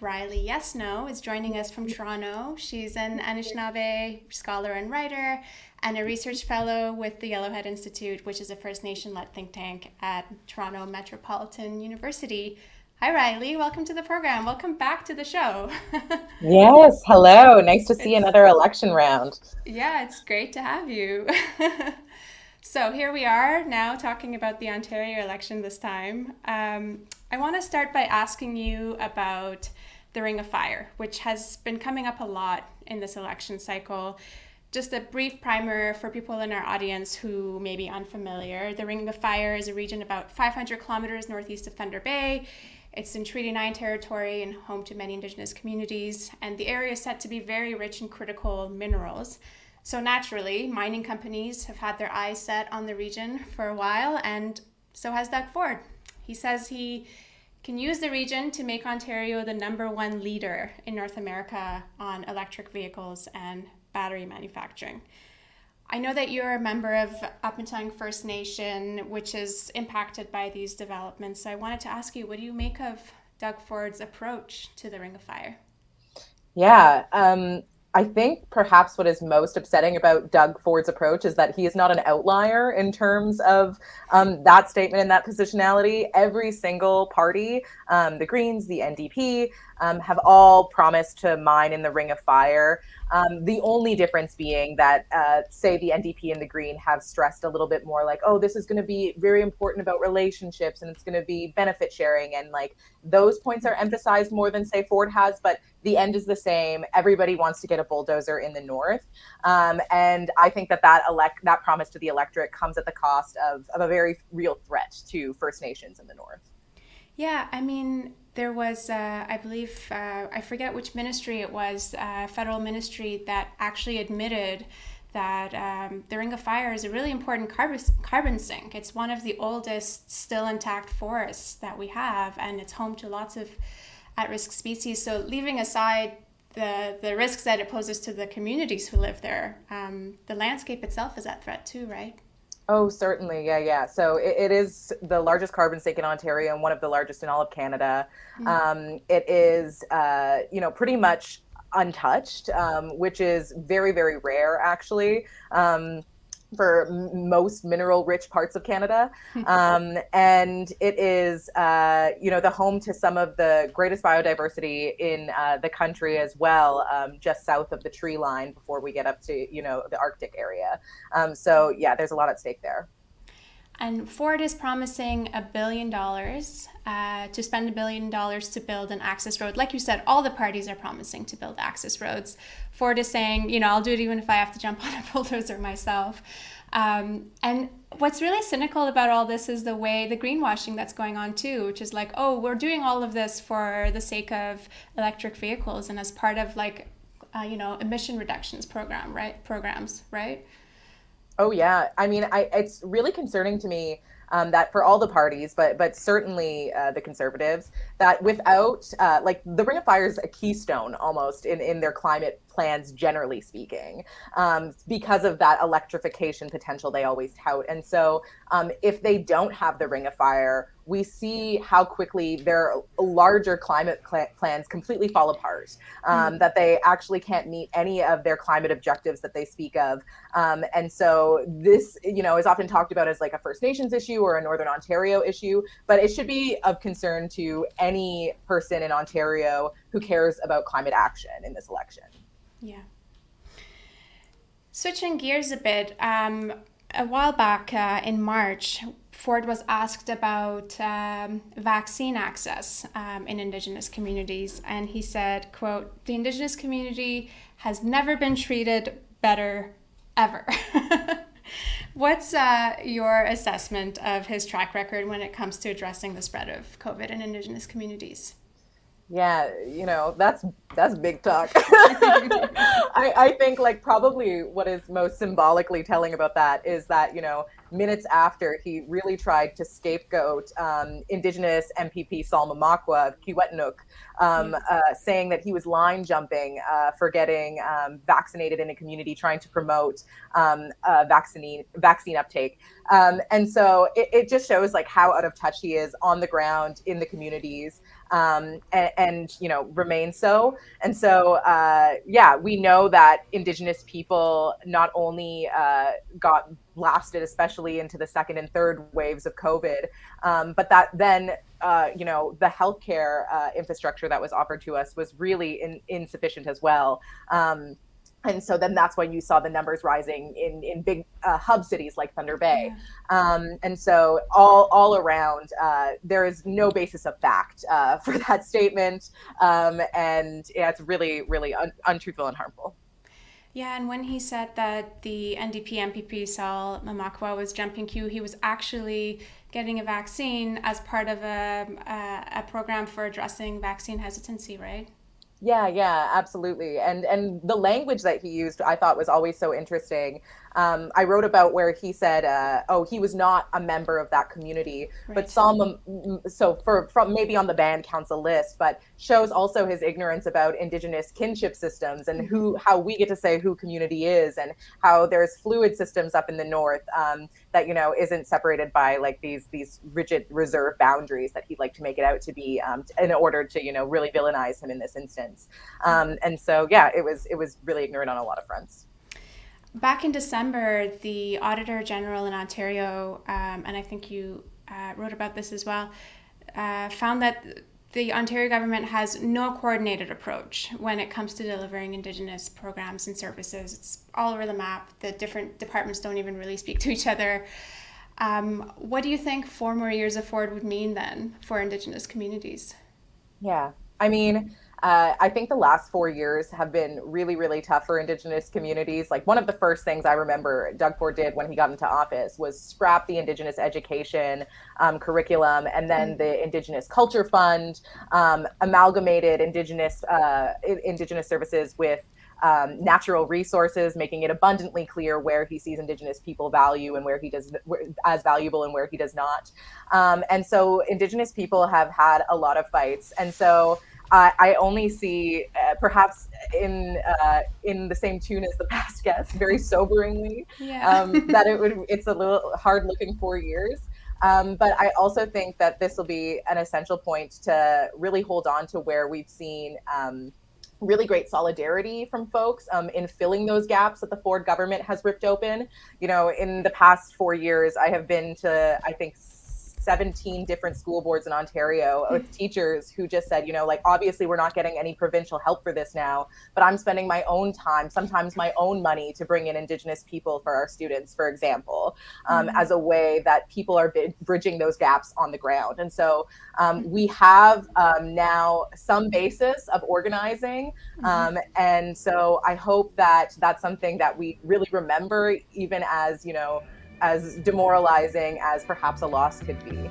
Riley Yesno is joining us from Toronto. She's an Anishinaabe scholar and writer and a research fellow with the Yellowhead Institute, which is a First Nation-led think tank at Toronto Metropolitan University. Hi, Riley. Welcome to the program. Welcome back to the show. Yes, hello. Nice to see It's another election round. Yeah, it's great to have you. So here we are now talking about the Ontario election this time. I want to start by asking you about the Ring of Fire, which has been coming up a lot in this election cycle. Just a brief primer for people in our audience who may be unfamiliar. The Ring of Fire is a region about 500 kilometers northeast of Thunder Bay. It's in Treaty 9 territory and home to many Indigenous communities, and the area is set to be very rich in critical minerals. So naturally, mining companies have had their eyes set on the region for a while, and so has Doug Ford. He says he can use the region to make Ontario the #1 leader in North America on electric vehicles and battery manufacturing. I know that you're a member of Upmatung First Nation, which is impacted by these developments. So I wanted to ask you, what do you make of Doug Ford's approach to the Ring of Fire? Yeah, I think perhaps what is most upsetting about Doug Ford's approach is that he is not an outlier in terms of that statement and that positionality. Every single party, the Greens, the NDP, have all promised to mine in the Ring of Fire. The only difference being that, say, the NDP and the Green have stressed a little bit more like, oh, this is going to be very important about relationships and it's going to be benefit sharing. And like those points are emphasized more than, say, Ford has, but the end is the same. Everybody wants to get a bulldozer in the north. And I think that promise to the electorate comes at the cost of a very real threat to First Nations in the north. Yeah, I mean, there was, I believe, I forget which ministry it was, federal ministry that actually admitted that the Ring of Fire is a really important carbon sink. It's one of the oldest still intact forests that we have, and it's home to lots of at-risk species. So leaving aside the risks that it poses to the communities who live there, the landscape itself is at threat too, right? Oh, certainly. Yeah, yeah. So it is the largest carbon sink in Ontario and one of the largest in all of Canada. It is, pretty much untouched, which is very, very rare, actually. For most mineral-rich parts of Canada, and it is, the home to some of the greatest biodiversity in the country as well, just south of the tree line before we get up to the Arctic area. So yeah, there's a lot at stake there. And Ford is promising $1 billion to spend $1 billion to build an access road. Like you said, all the parties are promising to build access roads. Ford is saying, I'll do it even if I have to jump on a bulldozer myself. And what's really cynical about all this is the greenwashing that's going on too, which is like, oh, we're doing all of this for the sake of electric vehicles and as part of emission reductions programs, right? Oh yeah, I mean, it's really concerning to me that for all the parties, but certainly the Conservatives, that without the Ring of Fire is a keystone almost in their climate plans, generally speaking, because of that electrification potential they always tout. And so if they don't have the Ring of Fire, we see how quickly their larger climate plans completely fall apart, that they actually can't meet any of their climate objectives that they speak of. And so this, is often talked about as like a First Nations issue or a Northern Ontario issue, but it should be of concern to any person in Ontario who cares about climate action in this election. Yeah. Switching gears a bit, a while back in March, Ford was asked about vaccine access in Indigenous communities, and he said, quote, "The Indigenous community has never been treated better, ever." What's your assessment of his track record when it comes to addressing the spread of COVID in Indigenous communities? Yeah, that's big talk. I think like probably what is most symbolically telling about that is that, minutes after he really tried to scapegoat Indigenous MPP Salma Makwa of Kiwetanuk, saying that he was line jumping for getting vaccinated in a community, trying to promote vaccine uptake. And so it just shows like how out of touch he is on the ground in the communities. and remain so. And so, yeah, we know that Indigenous people not only got blasted, especially into the second and third waves of COVID, but that then the healthcare infrastructure that was offered to us was really insufficient as well. And so then that's when you saw the numbers rising in big hub cities like Thunder Bay. And so all around, there is no basis of fact for that statement. And yeah, it's really, really untruthful and harmful. Yeah, and when he said that the NDP MPP Sal Mamakwa was jumping queue, he was actually getting a vaccine as part of a program for addressing vaccine hesitancy, right? Yeah, absolutely. And the language that he used, I thought was always so interesting. I wrote about where he said, "Oh, he was not a member of that community, but Right. some so from maybe on the band council list, but shows also his ignorance about Indigenous kinship systems and how we get to say who community is, and how there's fluid systems up in the north that isn't separated by like these rigid reserve boundaries that he'd like to make it out to be in order to really villainize him in this instance." And so yeah, it was really ignorant on a lot of fronts. Back in December, the Auditor General in Ontario, and I think you wrote about this as well, found that the Ontario government has no coordinated approach when it comes to delivering Indigenous programs and services. It's all over the map. The different departments don't even really speak to each other. What do you think 4 more years of Ford would mean then for Indigenous communities? Yeah, I mean, I think the last 4 years have been really, really tough for Indigenous communities. Like one of the first things I remember Doug Ford did when he got into office was scrap the Indigenous education curriculum, and then the Indigenous Culture Fund, amalgamated Indigenous services with natural resources, making it abundantly clear where he sees Indigenous people value and where he does as valuable and where he does not. And so Indigenous people have had a lot of fights, and so I only see, perhaps in the same tune as the past guest, very soberingly, Yeah. that it's a little hard looking 4 years. But I also think that this will be an essential point to really hold on to where we've seen really great solidarity from folks in filling those gaps that the Ford government has ripped open. In the past 4 years, I have been to, I think, 17 different school boards in Ontario with teachers who just said, like, obviously we're not getting any provincial help for this now, but I'm spending my own time, sometimes my own money, to bring in Indigenous people for our students, for example, as a way that people are bridging those gaps on the ground. And so we have now some basis of organizing. And so I hope that that's something that we really remember, even as demoralizing as perhaps a loss could be.